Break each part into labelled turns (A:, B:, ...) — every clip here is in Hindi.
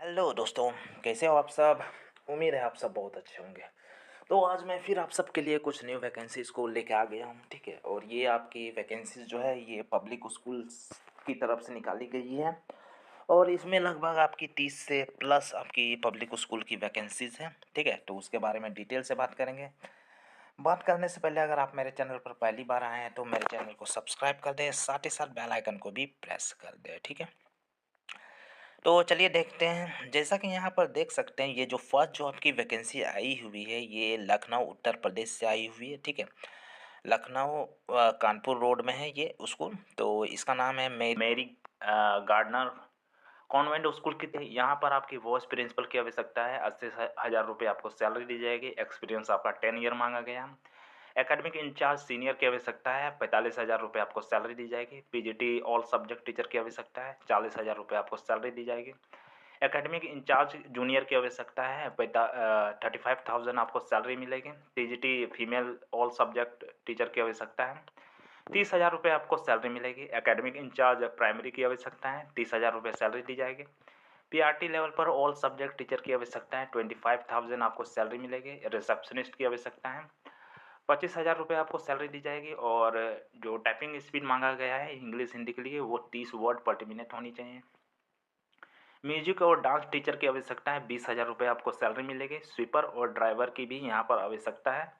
A: हेलो दोस्तों। कैसे हो आप सब? उम्मीद है आप सब बहुत अच्छे होंगे। तो आज मैं फिर आप सबके लिए कुछ न्यू वैकेंसीज़ को लेके आ गया हूँ, ठीक है। और ये आपकी वैकेंसीज़ जो है ये पब्लिक स्कूल्स की तरफ से निकाली गई है। और इसमें लगभग आपकी 30 से प्लस आपकी पब्लिक स्कूल की वैकेंसीज़ हैं, ठीक है। तो उसके बारे में डिटेल से बात करेंगे। बात करने से पहले अगर आप मेरे चैनल पर पहली बार आए हैं तो मेरे चैनल को सब्सक्राइब कर दें, साथ ही साथ बेल आइकन को भी प्रेस कर दें, ठीक है। तो चलिए देखते हैं। जैसा कि यहाँ पर देख सकते हैं, ये जो फर्स्ट जॉब की वैकेंसी आई हुई है ये लखनऊ उत्तर प्रदेश से आई हुई है, ठीक है। लखनऊ कानपुर रोड में है ये स्कूल। तो इसका नाम है मेरी गार्डनर कॉन्वेंट स्कूल की थी। यहाँ पर आपकी वॉइस प्रिंसिपल की आवश्यकता है। 80,000 रुपये आपको सैलरी दी जाएगी। एक्सपीरियंस आपका 10 ईयर मांगा गया। एकेडमिक इंचार्ज सीनियर की आवश्यकता है। 45,000 रुपये आपको सैलरी दी जाएगी। पीजीटी ऑल सब्जेक्ट टीचर की आवश्यकता है। 40,000 रुपये आपको सैलरी दी जाएगी। एकेडमिक इंचार्ज जूनियर की आवश्यकता है। 35,000 आपको सैलरी मिलेगी। TGT female all subject teacher की आवश्यकता है। 30,000 रुपये आपको सैलरी मिलेगी। एकेडमिक इंचार्ज प्राइमरी की आवश्यकता है। 30,000 रुपये सैलरी दी जाएगी। पीआरटी लेवल पर ऑल सब्जेक्ट टीचर की आवश्यकता है। 25,000 आपको सैलरी मिलेगी। रिसेप्शनिस्ट की आवश्यकता है। 25,000 रुपये आपको सैलरी दी जाएगी। और जो टाइपिंग स्पीड मांगा गया है इंग्लिश हिंदी के लिए वो 30 वर्ड पर मिनट होनी चाहिए। म्यूजिक और डांस टीचर की आवश्यकता है। 20,000 रुपये आपको सैलरी मिलेगी। स्वीपर और ड्राइवर की भी यहाँ पर आवश्यकता है।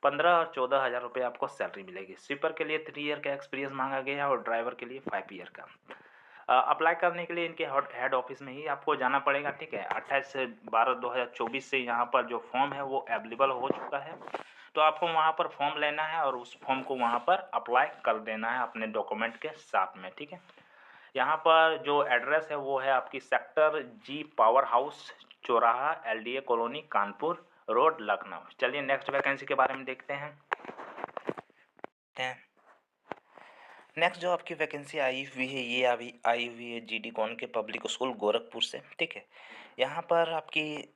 A: 15 और 14,000 रुपये आपको सैलरी मिलेगी। स्वीपर के लिए 3 ईयर का एक्सपीरियंस मांगा गया है और ड्राइवर के लिए 5 ईयर का। अप्लाई करने के लिए इनके हेड ऑफिस में ही आपको जाना पड़ेगा, ठीक है। 28/12/2024 से यहाँ पर जो फॉर्म है वो अवेलेबल हो चुका है। तो आपको वहाँ पर फॉर्म लेना है और उस फॉर्म को वहाँ पर अप्लाई कर देना है अपने डॉक्यूमेंट के साथ में, ठीक है। यहाँ पर जो एड्रेस है वो है आपकी सेक्टर जी पावर हाउस चौराहा LDA colony Kanpur road Lucknow. चलिए नेक्स्ट वैकेंसी के बारे में देखते हैं। नेक्स्ट जो आपकी वैकेंसी आई हुई है ये अभी आई हुई है जीडी कॉन के पब्लिक स्कूल गोरखपुर से, ठीक है। यहाँ पर आपकी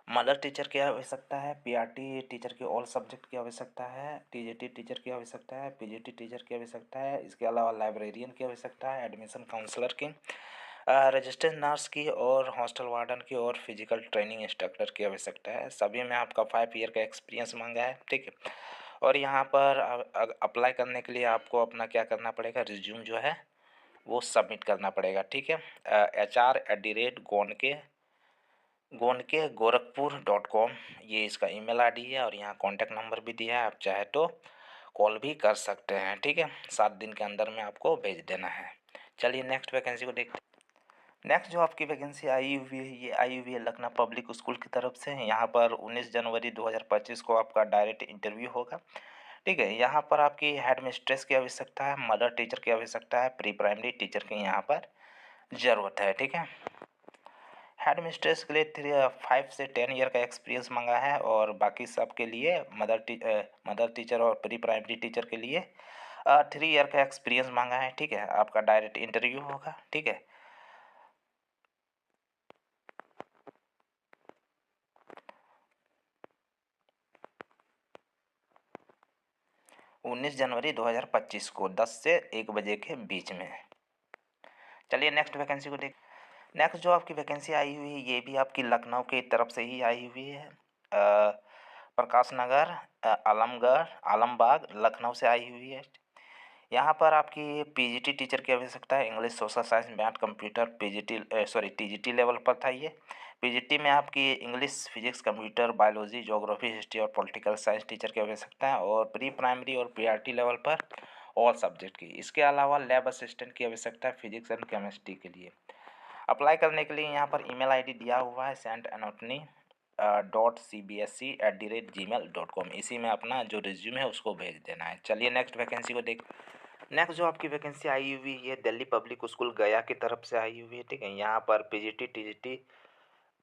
A: मदर टीचर की आवश्यकता है। पीआरटी टीचर की ऑल सब्जेक्ट की आवश्यकता है। टीजीटी टीचर की आवश्यकता है। पीजीटी टीचर की आवश्यकता है। इसके अलावा लाइब्रेरियन की आवश्यकता है। एडमिशन काउंसलर की, रजिस्टर्ड नर्स की और हॉस्टल वार्डन की और फिजिकल ट्रेनिंग इंस्ट्रक्टर की आवश्यकता है। सभी में आपका 5 ईयर का एक्सपीरियंस मांगा है, ठीक है। और यहाँ पर अप्लाई करने के लिए आपको अपना क्या करना पड़ेगा, रिज्यूम जो है वो सबमिट करना पड़ेगा, ठीक है। HR@गोरखपुर.com ये इसका ईमेल आईडी है और यहाँ कॉन्टैक्ट नंबर भी दिया है। आप चाहे तो कॉल भी कर सकते हैं, ठीक है। 7 दिन के अंदर में आपको भेज देना है। चलिए नेक्स्ट वैकेंसी को देखते हैं। नेक्स्ट जो आपकी वैकेंसी आई हुई है ये आई हुई है लखनऊ पब्लिक स्कूल की तरफ से। यहाँ पर 19 जनवरी 2025 को आपका डायरेक्ट इंटरव्यू होगा, ठीक है। यहाँ पर आपकी हेड मिस्ट्रेस की आवश्यकता है। मदर टीचर की आवश्यकता है। प्री प्राइमरी टीचर की यहाँ पर ज़रूरत है, ठीक है। हेड मिस्ट्रेस के लिए 5 से 10 ईयर का एक्सपीरियंस मांगा है और बाकी सब के लिए मदर टीचर और प्री प्राइमरी टीचर के लिए 3 ईयर का एक्सपीरियंस मांगा है, ठीक है। आपका डायरेक्ट इंटरव्यू होगा, ठीक है। 19 जनवरी 2025 को 10 से 1 बजे के बीच में। चलिए नेक्स्ट वैकेंसी को देख। नेक्स्ट जो आपकी वैकेंसी आई हुई है ये भी आपकी लखनऊ की तरफ से ही आई हुई है। प्रकाश नगर, आलमगढ़, आलमबाग, लखनऊ से आई हुई है। यहाँ पर आपकी पीजीटी टीचर की आवश्यकता है। English, social science, math, computer TGT level पर था ये। पीजीटी में आपकी English, physics, computer, biology, geography, history और पॉलिटिकल साइंस टीचर की आवश्यकता है। और प्री प्राइमरी और पीआरटी लेवल पर ऑल सब्जेक्ट की। इसके अलावा लैब असिस्टेंट की आवश्यकता है फिजिक्स एंड केमिस्ट्री के लिए। अप्लाई करने के लिए यहाँ पर ईमेल आईडी दिया हुआ है saintanothony.cbsc@gmail.com। इसी में अपना जो रिज्यूम है उसको भेज देना है। चलिए नेक्स्ट वैकेंसी को देख। नेक्स्ट जो आपकी वैकेंसी आई हुई है दिल्ली पब्लिक स्कूल गया की तरफ से आई हुई है, ठीक है। यहाँ पर पीजीटी टीजीटी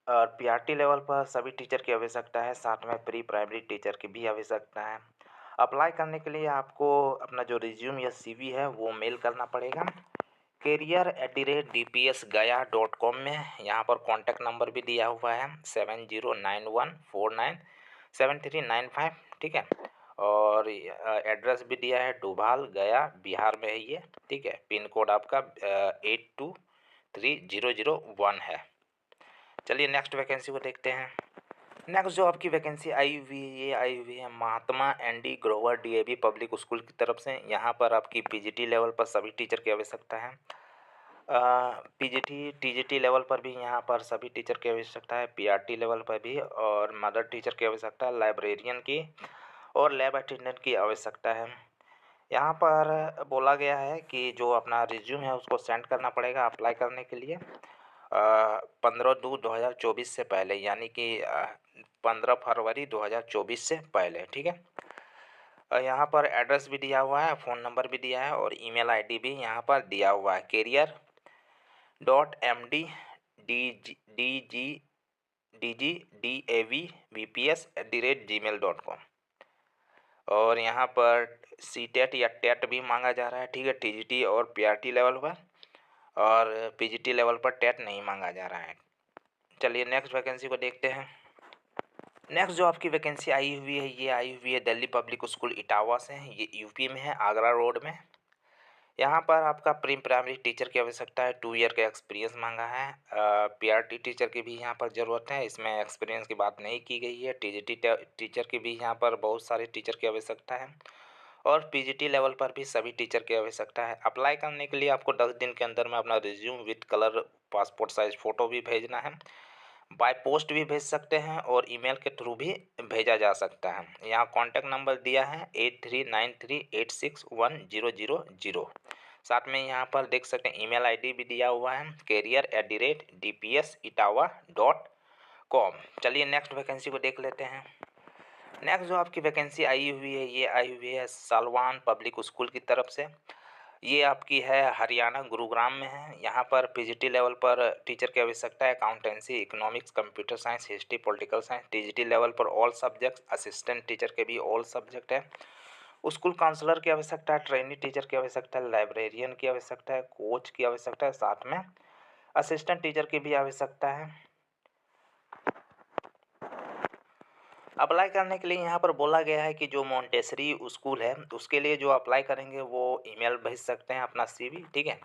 A: और पीआरटी लेवल पर सभी टीचर की आवश्यकता है। साथ में प्री प्राइमरी टीचर की भी आवश्यकता है। अप्लाई करने के लिए आपको अपना जो रिज्यूम या सीवी है वो मेल करना पड़ेगा career@dpsgaya.com में। यहाँ पर कॉन्टैक्ट नंबर भी दिया हुआ है 7091497395, ठीक है। और एड्रेस भी दिया है डोभाल गया बिहार में है ये, ठीक है। पिन कोड आपका 3001 है। चलिए नेक्स्ट वैकेंसी को देखते हैं। नेक्स्ट जो आपकी वैकेंसी आई हुई है ये आई हुई है महात्मा एनडी ग्रोवर डीएवी पब्लिक स्कूल की तरफ से। यहाँ पर आपकी पीजीटी लेवल पर सभी टीचर की आवश्यकता है। पीजीटी टीजीटी लेवल पर भी यहाँ पर सभी टीचर की आवश्यकता है, पीआरटी लेवल पर भी, और मदर टीचर की आवश्यकता है, लाइब्रेरियन की और लैब अटेंडेंट की आवश्यकता है। यहाँ पर बोला गया है कि जो अपना रिज्यूम है उसको सेंड करना पड़ेगा अप्लाई करने के लिए 15/2/2024 से पहले, यानी कि 15 फरवरी 2024 से पहले, ठीक है। यहाँ पर एड्रेस भी दिया हुआ है, फ़ोन नंबर भी दिया है और ईमेल आईडी भी यहाँ पर दिया हुआ है, career.md.DGDAVVPS@gmail.com। और यहाँ पर सीटेट या टेट भी मांगा जा रहा है, ठीक है, टीजीटी और पीआरटी लेवल पर, और पीजीटी लेवल पर टेट नहीं मांगा जा रहा है। चलिए नेक्स्ट वैकेंसी को देखते हैं। नेक्स्ट जो आपकी वैकेंसी आई हुई है ये आई हुई है दिल्ली पब्लिक स्कूल इटावा से। ये यूपी में है, आगरा रोड में। यहाँ पर आपका प्री प्राइमरी टीचर की आवश्यकता है, 2 ईयर का एक्सपीरियंस मांगा है। पीआरटी टीचर की भी यहाँ पर ज़रूरत है, इसमें एक्सपीरियंस की बात नहीं की गई है। टीजीटी टीचर की भी यहाँ पर बहुत सारे टीचर की आवश्यकता है और पीजीटी लेवल पर भी सभी टीचर की आवश्यकता है। अप्लाई करने के लिए आपको 10 दिन के अंदर में अपना resume with colour passport size photo भी भेजना है। बाय पोस्ट भी भेज सकते हैं और ईमेल के थ्रू भी भेजा जा सकता है। यहाँ कॉन्टैक्ट नंबर दिया है 8393861000। साथ में यहाँ पर देख सकते हैं ईमेल आईडी भी दिया हुआ है career@dpsitawa.com। चलिए नेक्स्ट वैकेंसी को देख लेते हैं। नेक्स्ट जो आपकी वैकेंसी आई हुई है ये आई हुई है सालवान पब्लिक स्कूल की तरफ से। ये आपकी है हरियाणा गुरुग्राम में है। यहाँ पर पीजीटी लेवल पर टीचर की आवश्यकता है, accountancy, economics, computer science, history, political science. TGT level पर ऑल सब्जेक्ट्स, असिस्टेंट टीचर के भी ऑल सब्जेक्ट है। स्कूल काउंसलर की आवश्यकता है, ट्रेनी टीचर की आवश्यकता है, लाइब्रेरियन की आवश्यकता है, कोच की आवश्यकता है, साथ में असिस्टेंट टीचर की भी आवश्यकता है। अप्लाई करने के लिए यहाँ पर बोला गया है कि जो मोंटेसरी स्कूल है उसके लिए जो अप्लाई करेंगे वो ईमेल भेज सकते हैं अपना सीवी, ठीक है।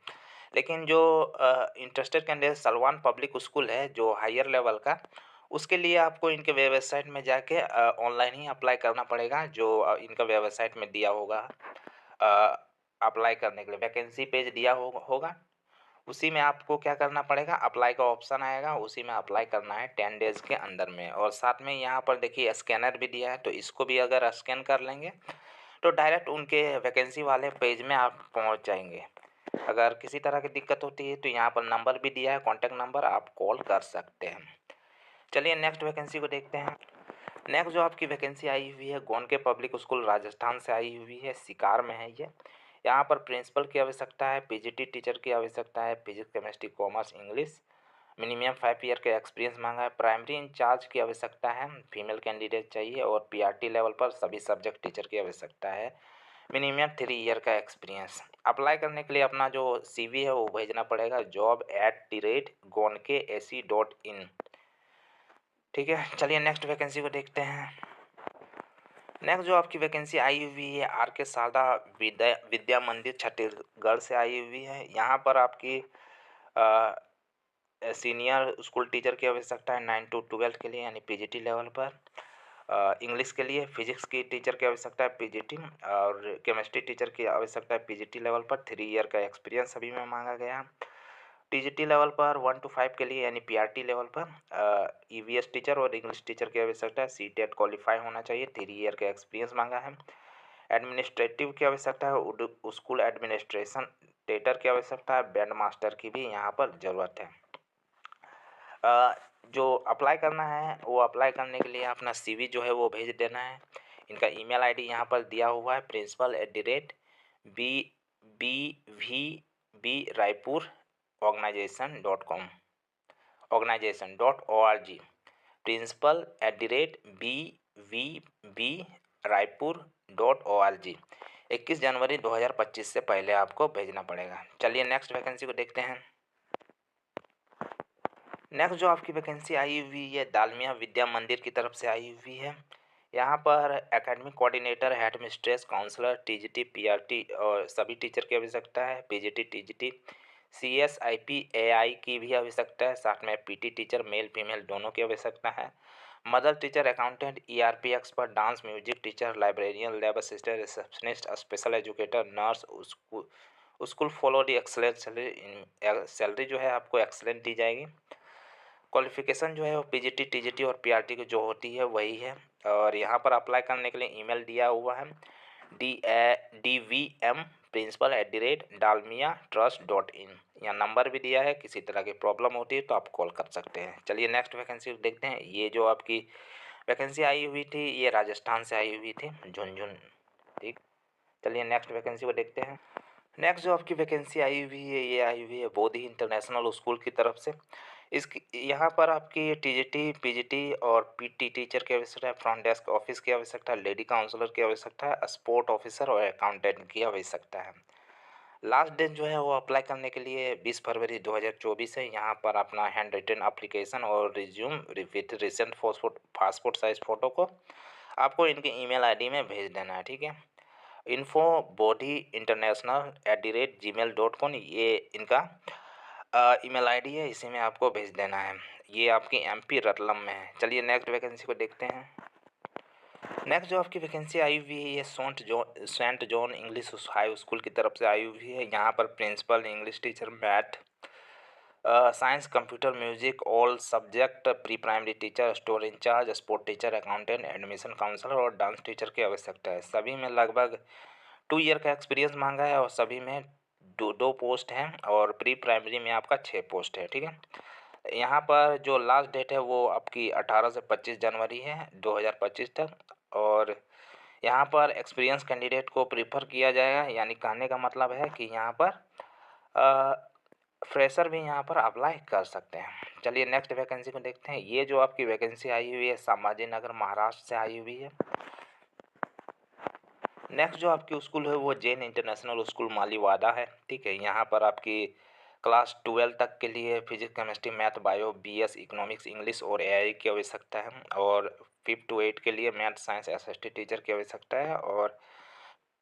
A: लेकिन जो interested candidate Salwan public school है जो हायर लेवल का, उसके लिए आपको इनके वेबसाइट में जाके ऑनलाइन ही अप्लाई करना पड़ेगा, जो इनका वेबसाइट में दिया होगा। अप्लाई करने के लिए वैकेंसी पेज दिया होगा, उसी में आपको क्या करना पड़ेगा, अप्लाई का ऑप्शन आएगा, उसी में अप्लाई करना है 10 डेज़ के अंदर में। और साथ में यहाँ पर देखिए स्कैनर भी दिया है, तो इसको भी अगर स्कैन कर लेंगे तो डायरेक्ट उनके वैकेंसी वाले पेज में आप पहुँच जाएंगे। अगर किसी तरह की दिक्कत होती है तो यहाँ पर नंबर भी दिया है, कॉन्टैक्ट नंबर, आप कॉल कर सकते हैं। चलिए नेक्स्ट वैकेंसी को देखते हैं। नेक्स्ट जो आपकी वैकेंसी आई हुई है गोनके पब्लिक स्कूल राजस्थान से आई हुई है, शिकार में है ये। यहाँ पर प्रिंसिपल की आवश्यकता है, पीजीटी टीचर की आवश्यकता है, physics, chemistry, commerce, English. Minimum 5 year का एक्सपीरियंस मांगा है। प्राइमरी इंचार्ज की आवश्यकता है, फीमेल कैंडिडेट चाहिए, और पीआरटी लेवल पर सभी सब्जेक्ट टीचर की आवश्यकता है। मिनिमम 3 ईयर का एक्सपीरियंस। अप्लाई करने के लिए अपना जो सीवी है वो भेजना पड़ेगा job@gonkeac.in, ठीक है। चलिए नेक्स्ट वैकेंसी को देखते हैं। नेक्स्ट जो आपकी वैकेंसी आई हुई है आर के शारदा विद्या मंदिर छत्तीसगढ़ से आई हुई है। यहाँ पर आपकी सीनियर स्कूल टीचर की आवश्यकता है 9 to 12 के लिए, यानी पीजीटी लेवल पर। इंग्लिश के लिए फिजिक्स की टीचर की आवश्यकता है पीजीटी, और केमिस्ट्री टीचर की आवश्यकता है पीजीटी लेवल पर। 3 ईयर का एक्सपीरियंस सभी में मांगा गया। टीजीटी लेवल पर 1 to 5 के लिए, यानी पीआरटी लेवल पर ईवीएस टीचर और इंग्लिश टीचर की आवश्यकता है। सीटेट क्वालिफाई होना चाहिए। 3 ईयर का एक्सपीरियंस मांगा है। एडमिनिस्ट्रेटिव की आवश्यकता है, स्कूल एडमिनिस्ट्रेशन टेटर की आवश्यकता है। बैंड मास्टर की भी यहाँ पर ज़रूरत है। जो अप्लाई करना है वो अप्लाई करने के लिए अपना सीवी जो है वो भेज देना है। इनका ईमेल आईडी यहाँ पर दिया हुआ है, principal@bvb.raipur.organization.com organization.org, principal@bvb.raipur.org। 21 जनवरी 2025 से पहले आपको भेजना पड़ेगा। चलिए नेक्स्ट वैकेंसी को देखते हैं। नेक्स्ट जो आपकी वैकेंसी आई हुई है दालमिया विद्या मंदिर की तरफ से आई हुई है। यहाँ पर academic coordinator, headmistress, counsellor, TGT, PRT और सभी टीचर की आवश्यकता है। पीजीटी, टीजीटी, CSIP AI की भी आवश्यकता है। साथ में PT टीचर मेल फीमेल दोनों की आवश्यकता है। Mother teacher, accountant, ERP expert, dance music teacher, librarian, lab assistant, receptionist, special educator, nurse. School follow the excellent salary जो है आपको एक्सलेंट दी जाएगी। क्वालिफिकेशन जो है वो PGT TGT और PRT की जो होती है वही है। और यहाँ पर अप्लाई करने के लिए ईमेल दिया हुआ है DVM principal@dalmiatrust.in। यहाँ नंबर भी दिया है, किसी तरह की प्रॉब्लम होती है तो आप कॉल कर सकते हैं। चलिए नेक्स्ट वैकेंसी देखते हैं। ये जो आपकी वैकेंसी आई हुई थी ये राजस्थान से आई हुई थी, झुनझुन। ठीक, चलिए नेक्स्ट वैकेंसी को देखते हैं। नेक्स्ट जो आपकी वैकेंसी आई हुई है ये आई हुई है बोधि इंटरनेशनल स्कूल की तरफ से। इसकी यहाँ पर आपकी TGT PGT और PT टीचर की आवश्यकता है, फ्रंट डेस्क ऑफिस की आवश्यकता है, लेडी काउंसलर की आवश्यकता है, स्पोर्ट ऑफिसर और अकाउंटेंट की आवश्यकता है। लास्ट डेट जो है वो अप्लाई करने के लिए 20 फरवरी 2024 है। यहाँ पर अपना हैंड रिटन अप्लीकेशन और resume with recent passport size photo को आपको इनके ईमेल आईडी में भेज देना है। ठीक है, info bodhi international@gmail.com ये इनका ईमेल आईडी है, इसी में आपको भेज देना है। ये आपकी MP रतलम में है। चलिए नेक्स्ट वैकेंसी को देखते हैं। नेक्स्ट जो आपकी वैकेंसी आई हुई है ये saint John English high school की तरफ से आई हुई है। यहाँ पर principal, English teacher, math, science, computer, music, all subject, pre primary teacher, store in charge, sport teacher, accountant, admission counsellor और डांस टीचर की आवश्यकता है। सभी में लगभग 2 ईयर का एक्सपीरियंस मांगा है और सभी में दो पोस्ट हैं और प्री प्राइमरी में आपका 6 पोस्ट है। ठीक है, यहाँ पर जो लास्ट डेट है वो आपकी 18 से 25 जनवरी है 2025 तक। और यहाँ पर एक्सपीरियंस कैंडिडेट को प्रीफर किया जाएगा, यानी कहने का मतलब है कि यहाँ पर फ्रेशर भी यहाँ पर अप्लाई कर सकते हैं। चलिए नेक्स्ट वैकेंसी को देखते हैं। ये जो आपकी वैकेंसी आई हुई है संभाजी नगर महाराष्ट्र से आई हुई है। नेक्स्ट जो आपकी स्कूल है वो जैन इंटरनेशनल स्कूल मालीवाड़ा है। ठीक है, यहाँ पर आपकी क्लास 12 तक के लिए physics, chemistry, math, bio, BS, economics, English और AI की आवश्यकता है। और 5 to 8 के लिए मैथ, साइंस, SST टीचर की आवश्यकता है। और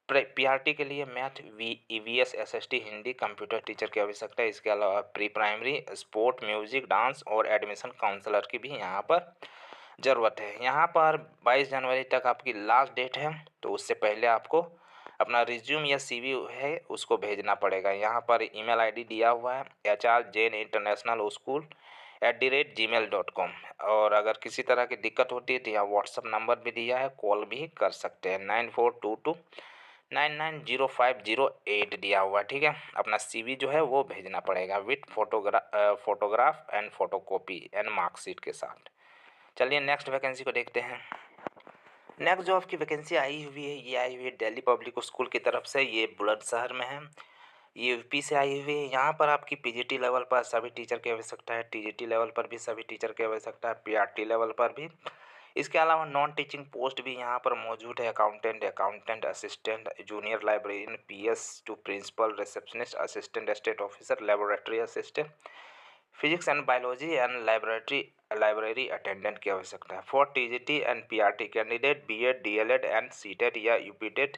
A: PRT के लिए math, EVS, SST, Hindi, computer teacher की आवश्यकता है। इसके अलावा pre primary, sport, music, dance और एडमिशन काउंसलर की भी यहाँ पर ज़रूरत है। यहाँ पर 22 जनवरी तक आपकी लास्ट डेट है, तो उससे पहले आपको अपना रिज्यूम या CV है उसको भेजना पड़ेगा। यहाँ पर ईमेल आईडी दिया हुआ है HR@janinternationalschool@gmail.com। और अगर किसी तरह की दिक्कत होती है तो यहाँ व्हाट्सअप नंबर भी दिया है, कॉल भी कर सकते हैं। 9422990508 दिया हुआ है। ठीक है, अपना CV जो है वो भेजना पड़ेगा with photograph and photocopy and marksheet के साथ। चलिए नेक्स्ट वैकेंसी को देखते हैं। नेक्स्ट जो आपकी वैकेंसी आई हुई है ये आई हुई है दिल्ली पब्लिक स्कूल की तरफ से। ये बुलंदशहर में है, ये यूपी से आई हुई है। यहाँ पर आपकी PGT लेवल पर सभी टीचर की आवश्यकता है, TGT लेवल पर भी सभी टीचर की आवश्यकता है, PRT लेवल पर भी। इसके अलावा नॉन टीचिंग पोस्ट भी यहाँ पर मौजूद है, accountant assistant, junior librarian, PS to principal, receptionist, assistant state officer, laboratory assistant, physics and biology and library attendant की आवश्यकता है। For TGT and PRT candidate BEd DLEd and CTET या UPTET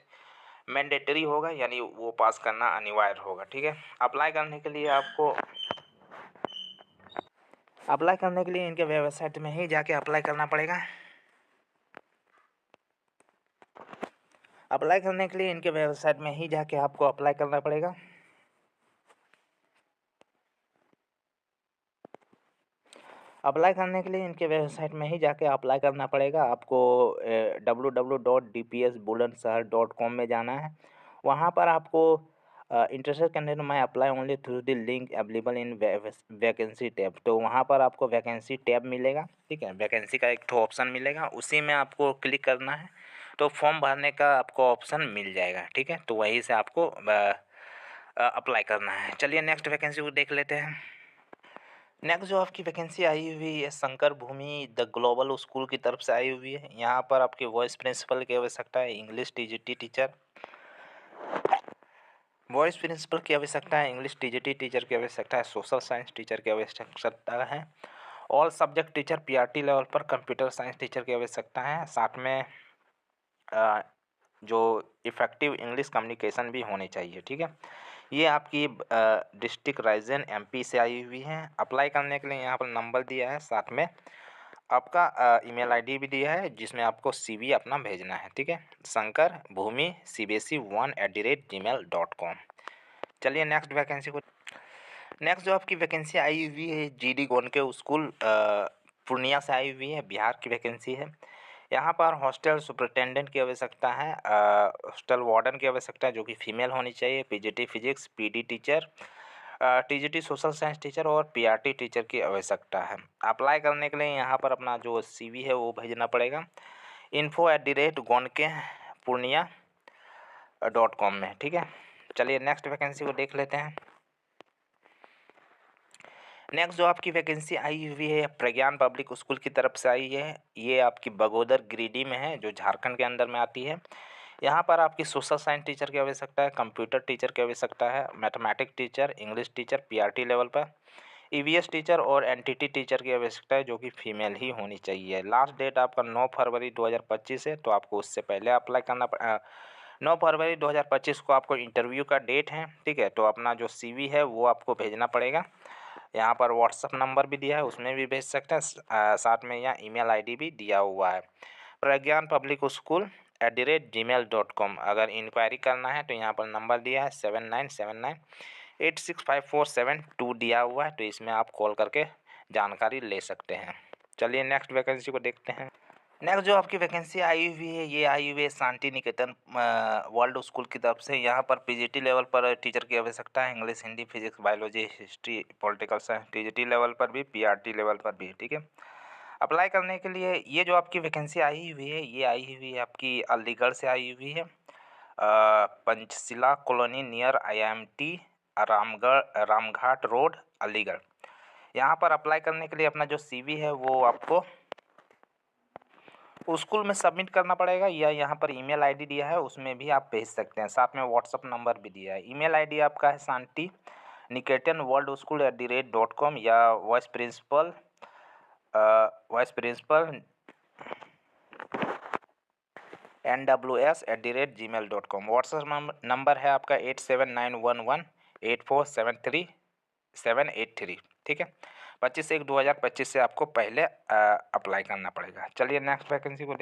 A: मैंडेटरी होगा, यानी वो पास करना अनिवार्य होगा। ठीक है, अप्लाई करने के लिए इनके वेबसाइट में ही जाके अप्लाई करना पड़ेगा। अप्लाई करने के लिए इनके वेबसाइट में ही जाके आपको अप्लाई करना पड़ेगा। अप्लाई करने के लिए इनके वेबसाइट में ही जाके अप्लाई करना पड़ेगा आपको। www.dpsbulandshahr.com में जाना है। वहाँ पर आपको इंटरेस्टेड कैंडिडेट मैं apply only through the link available in vacancy tab, तो वहाँ पर आपको वैकेंसी टैब मिलेगा। ठीक है, वैकेंसी का एक ठो ऑप्शन मिलेगा, उसी में आपको क्लिक करना है तो फॉर्म भरने का आपको ऑप्शन मिल जाएगा। ठीक है, तो वहीं से आपको अप्लाई करना है। चलिए नेक्स्ट वैकेंसी को देख लेते हैं। नेक्स्ट जो आपकी वैकेंसी आई हुई है शंकर भूमि द ग्लोबल स्कूल की तरफ से आई हुई है। यहाँ पर आपके वॉइस प्रिंसिपल की आवश्यकता है, English TGT teacher, vice principal की आवश्यकता है, इंग्लिश TGT टीचर की आवश्यकता है, सोशल साइंस टीचर की आवश्यकता है, all subject teacher PRT level पर, कंप्यूटर साइंस टीचर की आवश्यकता है। साथ में जो इफ़ेक्टिव इंग्लिश कम्युनिकेशन भी होनी चाहिए। ठीक है, ये आपकी डिस्ट्रिक्ट राइजन एमपी से आई हुई है। अप्लाई करने के लिए यहाँ पर नंबर दिया है, साथ में आपका ईमेल आईडी भी दिया है जिसमें आपको सीवी अपना भेजना है। ठीक है, शंकर भूमि cbse1@gmail.com। चलिए नेक्स्ट वैकेंसी को। नेक्स्ट जो आपकी वैकेंसी आई हुई है जीडी गोनके स्कूल पूर्णिया से आई हुई है, बिहार की वैकेंसी है। यहाँ पर हॉस्टल सुपरिटेंडेंट की आवश्यकता है, हॉस्टल वार्डन की आवश्यकता है जो कि फीमेल होनी चाहिए, PGT physics, PD teacher, TGT social science teacher और पीआरटी टीचर की आवश्यकता है। अप्लाई करने के लिए यहाँ पर अपना जो सीवी है वो भेजना पड़ेगा info@gonkepurnia.com में। ठीक है, चलिए नेक्स्ट वैकेंसी को देख लेते हैं। नेक्स्ट जो आपकी वैकेंसी आई हुई है प्रज्ञान पब्लिक स्कूल की तरफ से आई है। ये आपकी बगोदर गिरिडीह में है जो झारखंड के अंदर में आती है। यहाँ पर आपकी सोशल साइंस टीचर की आवश्यकता है, कंप्यूटर टीचर की आवश्यकता है, mathematics teacher, English teacher PRT level पर, ईवीएस टीचर और एनटीटी टीचर की आवश्यकता है जो कि फीमेल ही होनी चाहिए। लास्ट डेट आपका 9 फरवरी 2025 है, तो आपको उससे पहले अप्लाई करना 9 फरवरी 2025 को आपको इंटरव्यू का डेट है। ठीक है, तो अपना जो सीवी है वो आपको भेजना पड़ेगा। यहाँ पर व्हाट्सअप नंबर भी दिया है, उसमें भी भेज सकते हैं, साथ में यहाँ ईमेल आईडी भी दिया हुआ है प्रज्ञान पब्लिक स्कूल @gmail.com। अगर इंक्वायरी करना है तो यहाँ पर नंबर दिया है 7979865472 दिया हुआ है, तो इसमें आप कॉल करके जानकारी ले सकते हैं। चलिए नेक्स्ट वैकेंसी को देखते हैं। नेक्स्ट जो आपकी वैकेंसी आई हुई है ये आई हुई है शांति निकेतन वर्ल्ड स्कूल की तरफ से। यहाँ पर पीजीटी लेवल पर टीचर की आवश्यकता है, English Hindi physics biology history political science, TGT level पर भी पीआरटी लेवल पर भी। ठीक है, अप्लाई करने के लिए ये जो आपकी वैकेंसी आई हुई है ये आई हुई है आपकी अलीगढ़ से आई हुई है, Panchshila colony near IMT Ramghat road Aligarh. यहाँ पर अप्लाई करने के लिए अपना जो सीवी है वो आपको स्कूल में सबमिट करना पड़ेगा, या यहाँ पर ईमेल आईडी दिया है उसमें भी आप भेज सकते हैं, साथ में व्हाट्सअप नंबर भी दिया है। ईमेल आईडी आपका है Shanti Niketan world school @.com या vice principal nws@gmail.com। WhatsApp number है आपका 879118473783। ठीक है, 25/1/2025 से आपको पहले अप्लाई करना पड़ेगा। चलिए नेक्स्ट वैकेंसी को।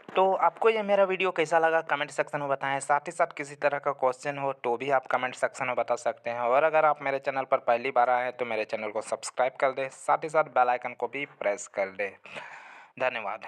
A: तो आपको ये मेरा वीडियो कैसा लगा कमेंट सेक्शन में बताएं, साथ ही साथ किसी तरह का क्वेश्चन हो तो भी आप कमेंट सेक्शन में बता सकते हैं। और अगर आप मेरे चैनल पर पहली बार आए हैं तो मेरे चैनल को सब्सक्राइब कर दें, साथ ही साथ बेल आइकन को भी प्रेस कर दें। धन्यवाद।